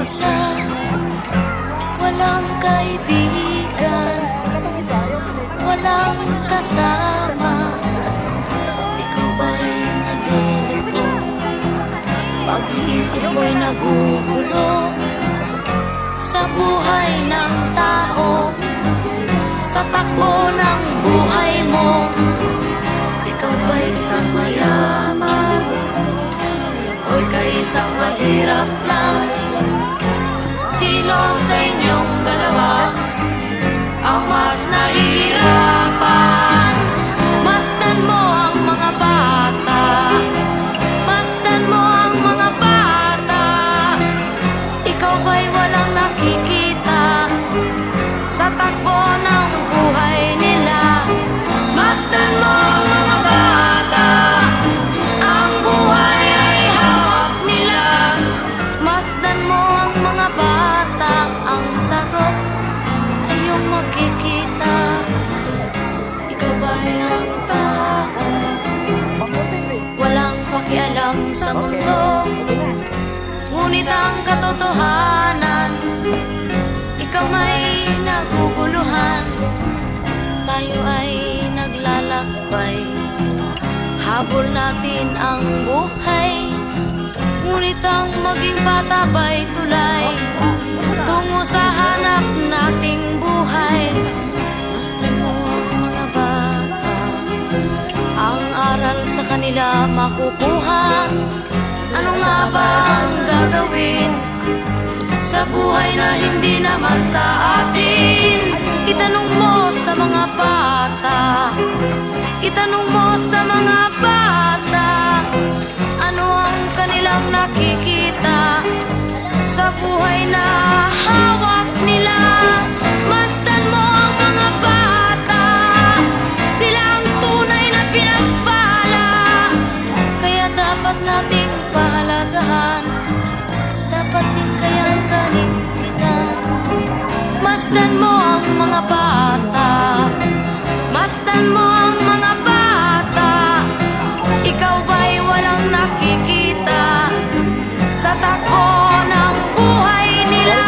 mag-isa, walang kaibigan, walang kasama. Ikaw ba'y nalilito? Pag-iisip mo'y nagugulo sa buhay ng tao, sa takbo ng buhay mo. Ikaw ba'y isang mayaman o ika'y isang mahirap lang? Sino sa inyong dalawa ang mas nahihirapan? Masdan mo ang mga bata, masdan mo ang mga bata. Ikaw ba'y walang nakikita sa takbo ng buhay nila? Masdan mo ang mga bata, ang buhay ay hawak nila. Masdan mo ang mga bata, ang sagot ay iyong makikita. Ikaw ba'y ang tao, walang pakialam sa mundo, ngunit ang katotohanan, ikaw ay naguguluhan. Tayo ay naglalakbay, habol natin ang buhay, ngunit ang maging bata ba'y tulay tungo sa hanap nating buhay. Basta mo ang mga bata, ang aral sa kanila makukuha. Ano nga ba ang gagawin sa buhay na hindi naman sa atin? Itanong mo sa mga bata, itanong mo sa mga bata, ano ang kanilang nakikita sa buhay na hawak nila. Masdan mo ang mga bata, sila ang tunay na pinagpala, kaya dapat nating pahalagahan, dapat din kayang kaligpitan. Masdan mo ang mga bata, masdan mo ang mga bata. Ikaw ba'y walang nakikita sa takbo ng buhay nila?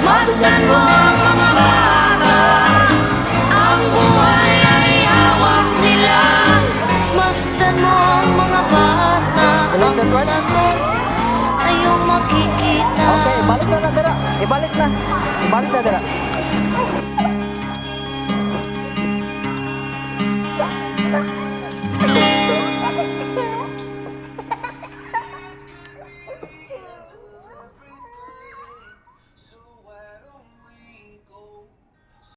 Masdan mo ang mga bata, ang buhay ay hawak nila. Masdan mo ang mga bata, ang sagot ay iyong makikita. Okay, ibalik na dira. Ibalik na. Ibalik na dira.